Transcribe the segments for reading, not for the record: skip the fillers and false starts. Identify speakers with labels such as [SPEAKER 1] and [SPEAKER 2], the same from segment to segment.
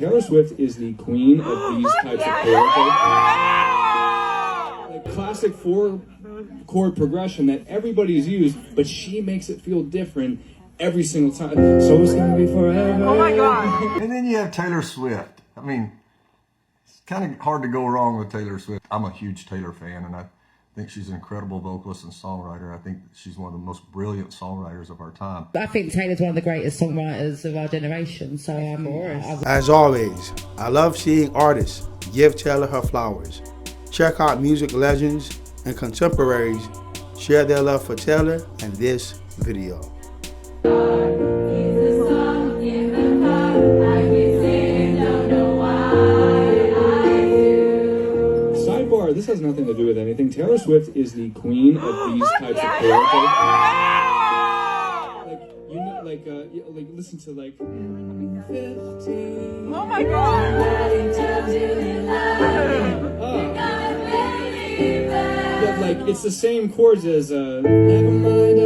[SPEAKER 1] Taylor Swift is the queen of these types of chords. Like classic 4-chord progression that everybody's used, but she makes it feel different every single time. So it's gonna be forever.
[SPEAKER 2] Oh my God.
[SPEAKER 3] And then you have Taylor Swift. I mean, it's kind of hard to go wrong with Taylor Swift. I'm a huge Taylor fan, and I think she's an incredible vocalist and songwriter. I think she's one of the most brilliant songwriters of our time.
[SPEAKER 4] I think Taylor's one of the greatest songwriters of our generation. So
[SPEAKER 5] As always, I love seeing artists give Taylor her flowers. Check out music legends and contemporaries share their love for Taylor in this video.
[SPEAKER 1] Sidebar, this has nothing to do with anything. Taylor Swift is the queen of these types of chords. Like, listen to like 15.
[SPEAKER 2] Oh my God.
[SPEAKER 1] But like it's the same chords as Never Mind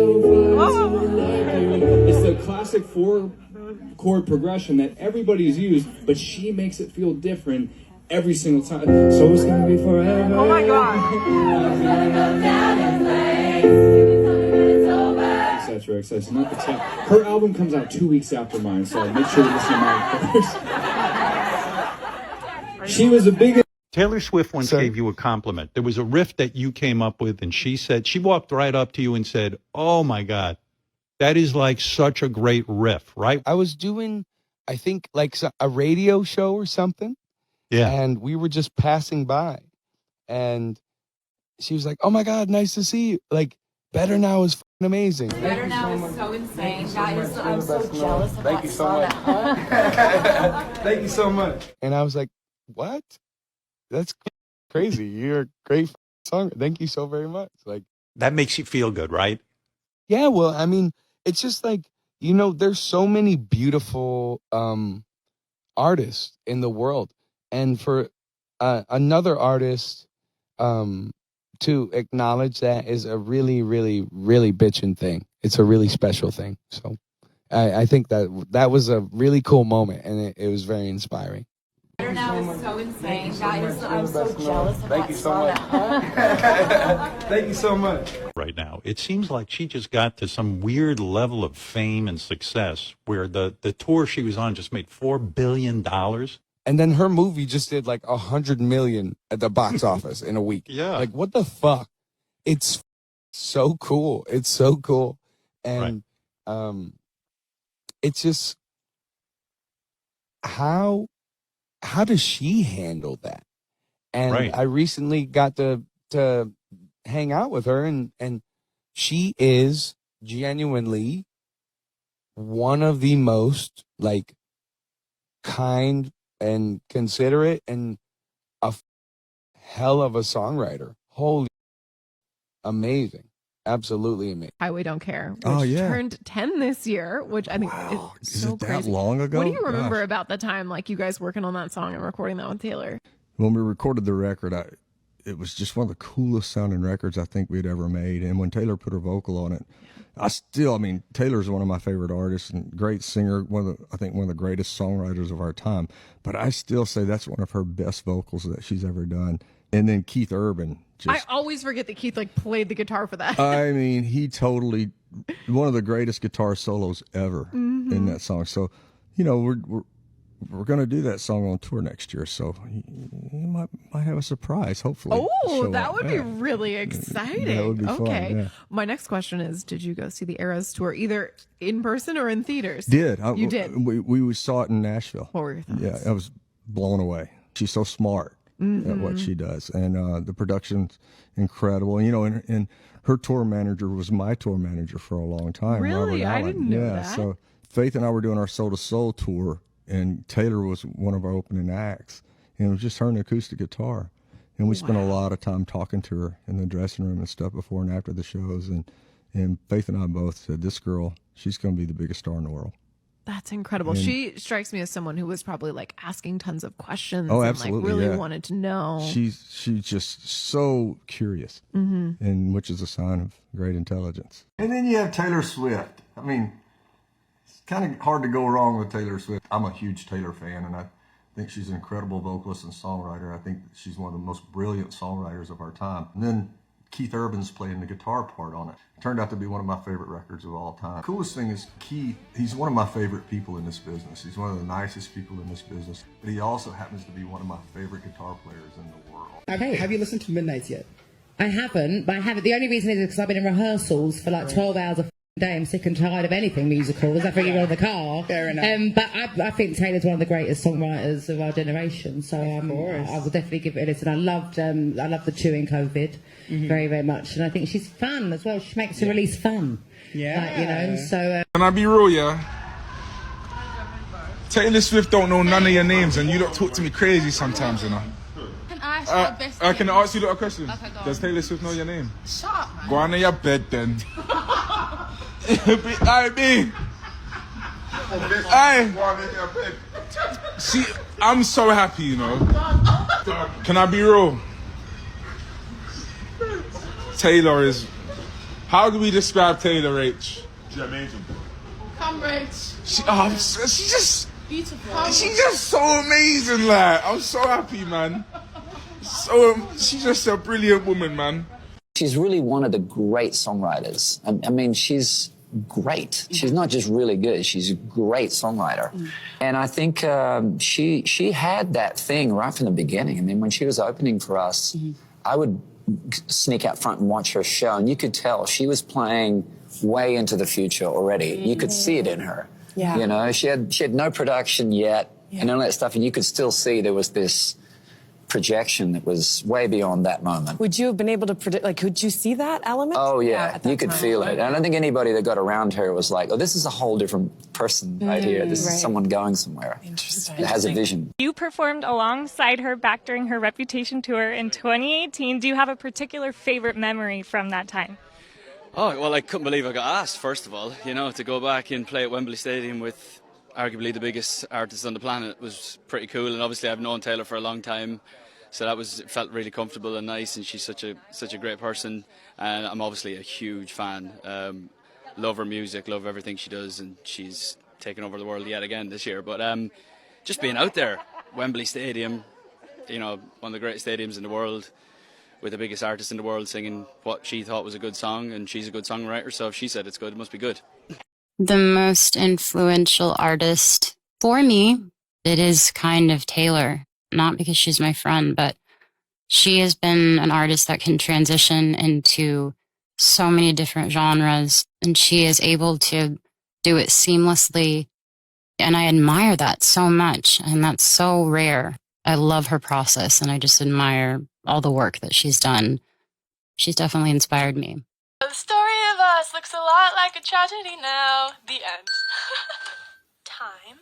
[SPEAKER 1] It's the classic 4-chord progression that everybody's used, but she makes it feel different every single time. So it's gonna be forever.
[SPEAKER 2] Oh my God.
[SPEAKER 1] Etc. etc. Not the tip. Her album comes out 2 weeks after mine, so make sure to listen to mine first. She was a big.
[SPEAKER 6] Taylor Swift once gave you a compliment. There was a riff that you came up with, and she walked right up to you and said, "Oh my God, that is like such a great riff," right?
[SPEAKER 7] I was doing, I think, like a radio show or something.
[SPEAKER 6] Yeah.
[SPEAKER 7] And we were just passing by. And she was like, "Oh my God, nice to see you. Like, Better Now is amazing."
[SPEAKER 8] Better Now is so insane. I'm so jealous of
[SPEAKER 7] Thank you so much. Thank you so much. And I was like, "What? That's crazy. You're a great song. Thank you so very much." Like,
[SPEAKER 6] that makes you feel good, right?
[SPEAKER 7] yeah, well, I mean, it's just like, there's so many beautiful artists in the world. And for another artist to acknowledge that is a really, really, really bitchin' thing. It's a really special thing. So I think that was a really cool moment, and it was very inspiring.
[SPEAKER 8] Better Now is so insane. I'm so jealous of
[SPEAKER 7] Thank you so much. Thank you so much.
[SPEAKER 6] Right now, it seems like she just got to some weird level of fame and success where the tour she was on just made $4 billion.
[SPEAKER 7] And then her movie just did like 100 million at the box office in a week.
[SPEAKER 6] Yeah.
[SPEAKER 7] Like, what the fuck? It's so cool. It's so cool. And it's just, how does she handle that? And I recently got to hang out with her, and she is genuinely one of the most like kind and considerate and a hell of a songwriter. Holy, amazing. Absolutely amazing.
[SPEAKER 9] Highway Don't Care, which turned 10 this year, which I think is so
[SPEAKER 3] that
[SPEAKER 9] crazy.
[SPEAKER 3] long ago?
[SPEAKER 9] What do you remember about the time, like you guys working on that song and recording that with Taylor?
[SPEAKER 3] When we recorded the record, it was just one of the coolest sounding records I think we'd ever made. And when Taylor put her vocal on it, Taylor's one of my favorite artists and great singer, I think one of the greatest songwriters of our time. But I still say that's one of her best vocals that she's ever done. And then Keith Urban.
[SPEAKER 9] I always forget that Keith played the guitar for that.
[SPEAKER 3] I mean, he totally, one of the greatest guitar solos ever in that song. So, we're going to do that song on tour next year, so you might have a surprise, hopefully.
[SPEAKER 9] Oh, that would be really exciting.
[SPEAKER 3] That would be fun, yeah.
[SPEAKER 9] My next question is, did you go see the Eras tour either in person or in theaters?
[SPEAKER 3] You did. We saw it in Nashville.
[SPEAKER 9] What were your thoughts?
[SPEAKER 3] Yeah, I was blown away. She's so smart at what she does, and the production's incredible. And her tour manager was my tour manager for a long time.
[SPEAKER 9] Really?
[SPEAKER 3] Robert
[SPEAKER 9] I
[SPEAKER 3] Allen.
[SPEAKER 9] didn't know that.
[SPEAKER 3] So Faith and I were doing our Soul to Soul tour, and Taylor was one of our opening acts. And it was just her and acoustic guitar. And we spent a lot of time talking to her in the dressing room and stuff before and after the shows. And Faith and I both said, this girl, she's going to be the biggest star in the world.
[SPEAKER 9] That's incredible. And she strikes me as someone who was probably asking tons of questions.
[SPEAKER 3] Oh,
[SPEAKER 9] and
[SPEAKER 3] absolutely.
[SPEAKER 9] Really wanted to know.
[SPEAKER 3] She's just so curious, and which is a sign of great intelligence. And then you have Taylor Swift. I mean, it's kind of hard to go wrong with Taylor Swift. I'm a huge Taylor fan, and I think she's an incredible vocalist and songwriter. I think she's one of the most brilliant songwriters of our time. And then Keith Urban's playing the guitar part on it. It turned out to be one of my favorite records of all time. The coolest thing is Keith, he's one of my favorite people in this business. He's one of the nicest people in this business. But he also happens to be one of my favorite guitar players in the world.
[SPEAKER 2] Okay, have you listened to Midnights yet?
[SPEAKER 4] I haven't, but I haven't. The only reason is because I've been in rehearsals for like 12 hours a day. I'm sick and tired of anything musical. There's nothing in the car.
[SPEAKER 2] Fair enough.
[SPEAKER 4] But I think Taylor's one of the greatest songwriters of our generation. So I will definitely give it a listen. I loved the Chewing COVID very, very much, and I think she's fun as well. She makes the release fun.
[SPEAKER 2] Yeah,
[SPEAKER 4] like, you know. So
[SPEAKER 10] can I be real, yeah? Taylor Swift don't know none of your names, and you don't talk to me crazy sometimes, you know. Can I ask you a little question?
[SPEAKER 9] Okay, go on.
[SPEAKER 10] Does Taylor Swift know your name?
[SPEAKER 9] Shut up, man.
[SPEAKER 10] Go on to your bed then. I see, I'm so happy, you know. Can I be real? Taylor is. How do we describe Taylor, H?
[SPEAKER 11] She's amazing.
[SPEAKER 9] Come, Rich.
[SPEAKER 10] She's just.
[SPEAKER 9] Beautiful.
[SPEAKER 10] She's just so amazing, like. I'm so happy, man. She's just a brilliant woman, man.
[SPEAKER 12] She's really one of the great songwriters. I mean, she's great. She's not just really good, she's a great songwriter. And I think she had that thing right from the beginning. I mean, when she was opening for us, I would sneak out front and watch her show, and you could tell she was playing way into the future already. You could see it in her.
[SPEAKER 8] Yeah.
[SPEAKER 12] You know, she had no production yet, and all that stuff, and you could still see there was this projection that was way beyond that moment.
[SPEAKER 8] Would you have been able to predict, like, could you see that element?
[SPEAKER 12] Oh, yeah.
[SPEAKER 8] At that
[SPEAKER 12] You could
[SPEAKER 8] time?
[SPEAKER 12] feel it. And I don't think anybody that got around her was like, oh, this is a whole different person right here. This is someone going somewhere.
[SPEAKER 8] Interesting.
[SPEAKER 12] That has a vision.
[SPEAKER 13] You performed alongside her back during her Reputation tour in 2018. Do you have a particular favorite memory from that time?
[SPEAKER 14] Oh, well, I couldn't believe I got asked, first of all. You know, to go back and play at Wembley Stadium with arguably the biggest artist on the planet was pretty cool. And obviously I've known Taylor for a long time, so it felt really comfortable and nice, and she's such a great person, and I'm obviously a huge fan. Love her music, love everything she does, and she's taken over the world yet again this year. But just being out there, Wembley Stadium, you know, one of the greatest stadiums in the world, with the biggest artist in the world singing what she thought was a good song, and she's a good songwriter, so if she said it's good, it must be good.
[SPEAKER 15] The most influential artist for me, it is kind of Taylor. Not because she's my friend, but she has been an artist that can transition into so many different genres, and she is able to do it seamlessly. And I admire that so much, and that's so rare. I love her process, and I just admire all the work that she's done. She's definitely inspired me.
[SPEAKER 16] The story of us looks a lot like a tragedy now. The end. Time.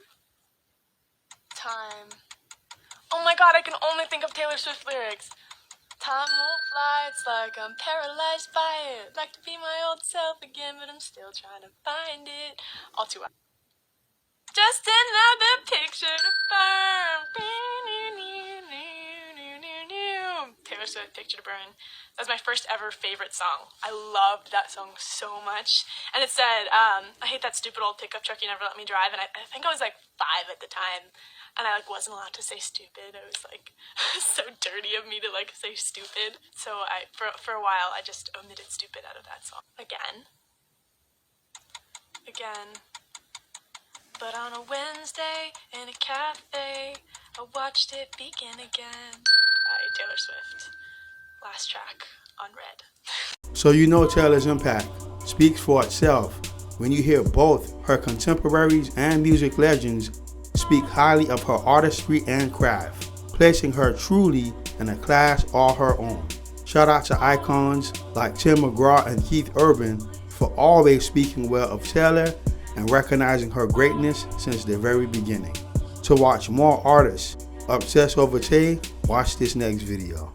[SPEAKER 16] Oh my god, I can only think of Taylor Swift lyrics. Time won't fly, it's like I'm paralyzed by it. Like to be my old self again, but I'm still trying to find it. All too well. Just another picture to burn. Taylor Swift, Picture to Burn. That was my first ever favorite song. I loved that song so much. And it said, I hate that stupid old pickup truck you never let me drive. And I think I was like 5 at the time. And I wasn't allowed to say stupid. It was so dirty of me to say stupid. So for a while I just omitted stupid out of that song. Again. But on a Wednesday in a cafe, I watched it begin again. By Taylor Swift. Last track on Red.
[SPEAKER 5] So you know Taylor's impact speaks for itself when you hear both her contemporaries and music legends speak highly of her artistry and craft, placing her truly in a class all her own. Shout out to icons like Tim McGraw and Keith Urban for always speaking well of Taylor and recognizing her greatness since the very beginning. To watch more artists obsess over Tay, watch this next video.